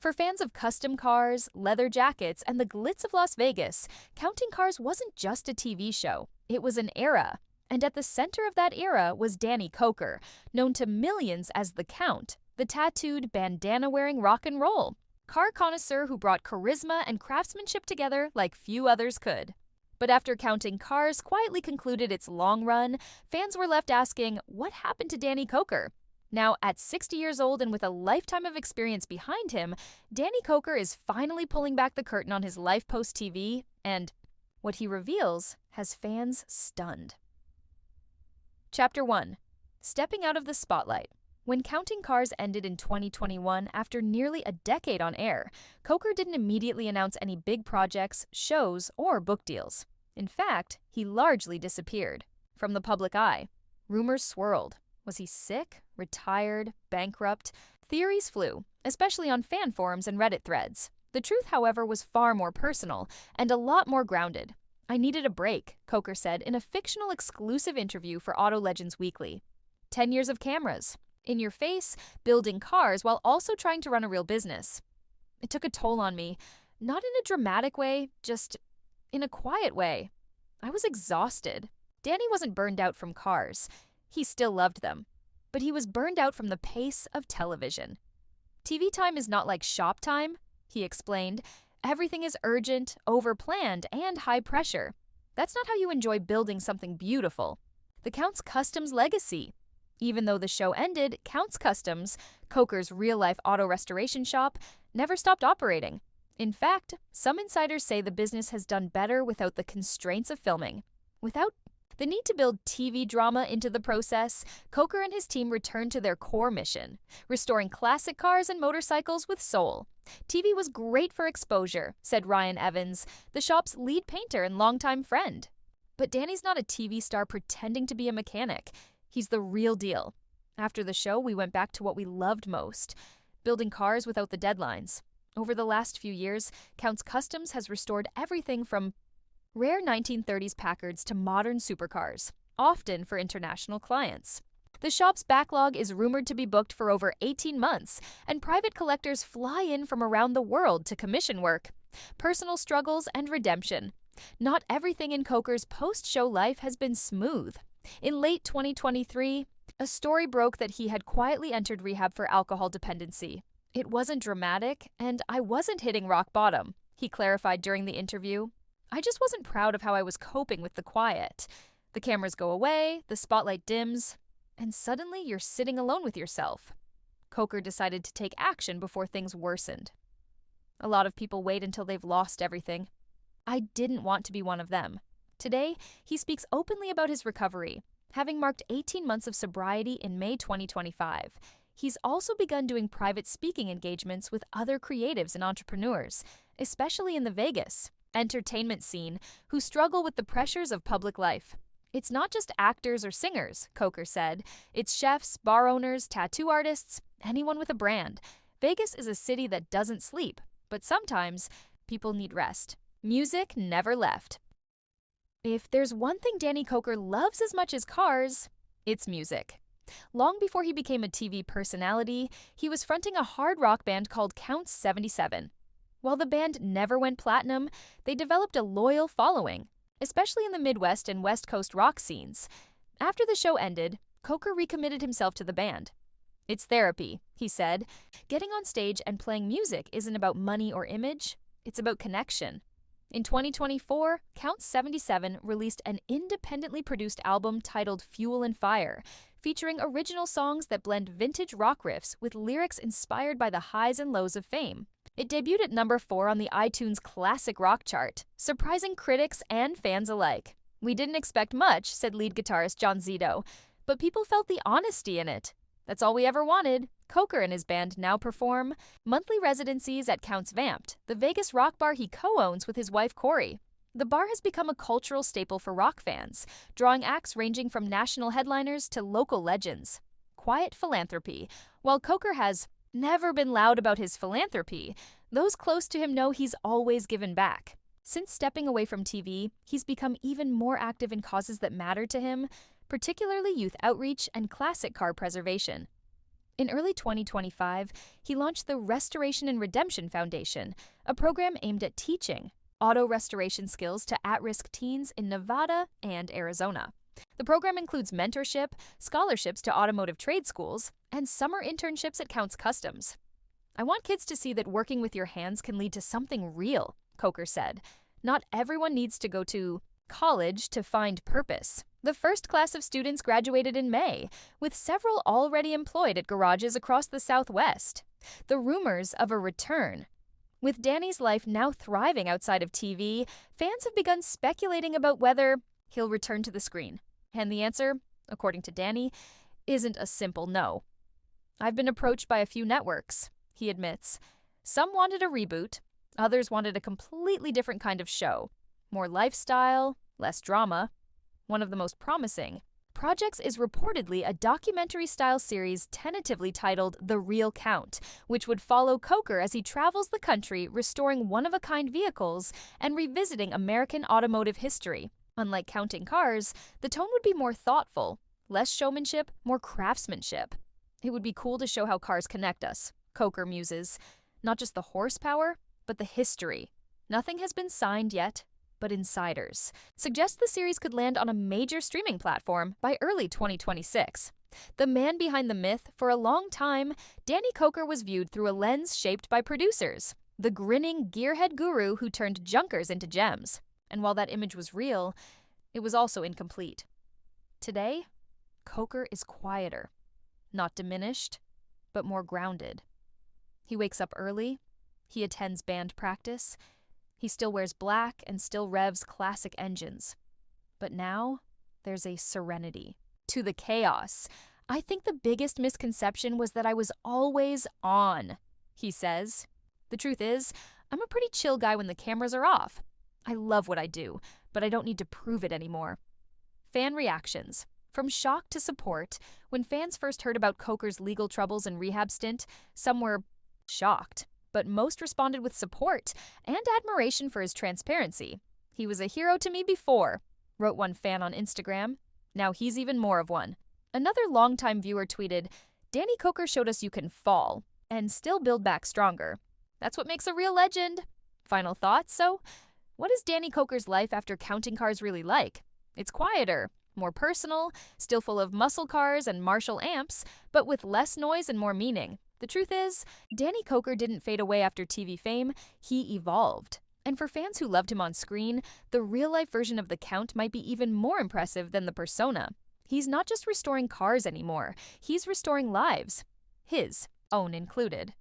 For fans of custom cars, leather jackets, and the glitz of Las Vegas, Counting Cars wasn't just a TV show, it was an era. And at the center of that era was Danny Koker, known to millions as the Count, the tattooed, bandana-wearing rock and roll car connoisseur who brought charisma and craftsmanship together like few others could. But after Counting Cars quietly concluded its long run, fans were left asking, what happened to Danny Koker? Now, at 60 years old and with a lifetime of experience behind him, Danny Koker is finally pulling back the curtain on his life post-TV, and what he reveals has fans stunned. Chapter 1. Stepping out of the spotlight. When Counting Cars ended in 2021 after nearly a decade on air, Koker didn't immediately announce any big projects, shows, or book deals. In fact, he largely disappeared from the public eye. Rumors swirled. Was he sick, retired, bankrupt? Theories flew, especially on fan forums and Reddit threads. The truth, however, was far more personal and a lot more grounded. I needed a break, Koker said in a fictional exclusive interview for Auto Legends Weekly. 10 years of cameras, in your face, building cars while also trying to run a real business. It took a toll on me, not in a dramatic way, just in a quiet way. I was exhausted. Danny wasn't burned out from cars. He still loved them. But he was burned out from the pace of television. TV time is not like shop time, he explained. Everything is urgent, overplanned, and high pressure. That's not how you enjoy building something beautiful. The Count's Customs legacy. Even though the show ended, Count's Customs, Koker's real-life auto restoration shop, never stopped operating. In fact, some insiders say the business has done better without the constraints of filming. Without the need to build TV drama into the process, Koker and his team returned to their core mission, restoring classic cars and motorcycles with soul. TV was great for exposure, said Ryan Evans, the shop's lead painter and longtime friend. But Danny's not a TV star pretending to be a mechanic. He's the real deal. After the show, we went back to what we loved most, building cars without the deadlines. Over the last few years, Count's Customs has restored everything from rare 1930s Packards to modern supercars, often for international clients. The shop's backlog is rumored to be booked for over 18 months, and private collectors fly in from around the world to commission work. Personal struggles and redemption. Not everything in Koker's post-show life has been smooth. In late 2023, a story broke that he had quietly entered rehab for alcohol dependency. It wasn't dramatic, and I wasn't hitting rock bottom, he clarified during the interview. I just wasn't proud of how I was coping with the quiet. The cameras go away, the spotlight dims, and suddenly you're sitting alone with yourself. Koker decided to take action before things worsened. A lot of people wait until they've lost everything. I didn't want to be one of them. Today, he speaks openly about his recovery, having marked 18 months of sobriety in May 2025. He's also begun doing private speaking engagements with other creatives and entrepreneurs, especially in the Vegas entertainment scene, who struggle with the pressures of public life. It's not just actors or singers, Koker said. It's chefs, bar owners, tattoo artists, anyone with a brand. Vegas is a city that doesn't sleep, but sometimes people need rest. Music never left. If there's one thing Danny Koker loves as much as cars, it's music. Long before he became a TV personality, he was fronting a hard rock band called Count 77. While the band never went platinum, they developed a loyal following, especially in the Midwest and West Coast rock scenes. After the show ended, Koker recommitted himself to the band. It's therapy, he said. Getting on stage and playing music isn't about money or image, it's about connection. In 2024, Count 77 released an independently produced album titled Fuel and Fire, featuring original songs that blend vintage rock riffs with lyrics inspired by the highs and lows of fame. It debuted at number 4 on the iTunes Classic Rock chart, surprising critics and fans alike. We didn't expect much, said lead guitarist John Zito, but people felt the honesty in it. That's all we ever wanted. Koker and his band now perform monthly residencies at Count's Vamped, the Vegas rock bar he co-owns with his wife Corey. The bar has become a cultural staple for rock fans, drawing acts ranging from national headliners to local legends. Quiet philanthropy. While Koker has never been loud about his philanthropy, those close to him know he's always given back. Since stepping away from TV, he's become even more active in causes that matter to him, particularly youth outreach and classic car preservation. In early 2025, he launched the Restoration and Redemption Foundation, a program aimed at teaching auto restoration skills to at-risk teens in Nevada and Arizona. The program includes mentorship, scholarships to automotive trade schools, and summer internships at Kustoms. "I want kids to see that working with your hands can lead to something real," Koker said. "Not everyone needs to go to college to find purpose." The first class of students graduated in May, with several already employed at garages across the Southwest. The rumors of a return. With Danny's life now thriving outside of TV, fans have begun speculating about whether he'll return to the screen. And the answer, according to Danny, isn't a simple no. "I've been approached by a few networks," he admits. "Some wanted a reboot, others wanted a completely different kind of show. More lifestyle, less drama. One of the most promising projects is reportedly a documentary-style series tentatively titled The Real Count, which would follow Koker as he travels the country restoring one-of-a-kind vehicles and revisiting American automotive history. Unlike counting cars, the tone would be more thoughtful, less showmanship, more craftsmanship. It would be cool to show how cars connect us," Koker muses. "Not just the horsepower, but the history. Nothing has been signed yet, but insiders suggest the series could land on a major streaming platform by early 2026. The man behind the myth, for a long time, Danny Koker was viewed through a lens shaped by producers, the grinning gearhead guru who turned junkers into gems. And while that image was real, it was also incomplete. Today, Koker is quieter, not diminished, but more grounded. He wakes up early, he attends band practice, he still wears black and still revs classic engines. But now, there's a serenity to the chaos. "I think the biggest misconception was that I was always on," he says. "The truth is, I'm a pretty chill guy when the cameras are off. I love what I do, but I don't need to prove it anymore." Fan reactions. From shock to support, when fans first heard about Koker's legal troubles and rehab stint, some were shocked, but most responded with support and admiration for his transparency. "He was a hero to me before," wrote one fan on Instagram. "Now he's even more of one." Another longtime viewer tweeted, "Danny Koker showed us you can fall and still build back stronger. That's what makes a real legend." Final thoughts? So, what is Danny Koker's life after counting cars really like? It's quieter, more personal, still full of muscle cars and Marshall amps, but with less noise and more meaning. The truth is, Danny Koker didn't fade away after TV fame, he evolved. And for fans who loved him on screen, the real-life version of the Count might be even more impressive than the persona. He's not just restoring cars anymore, he's restoring lives, his own included.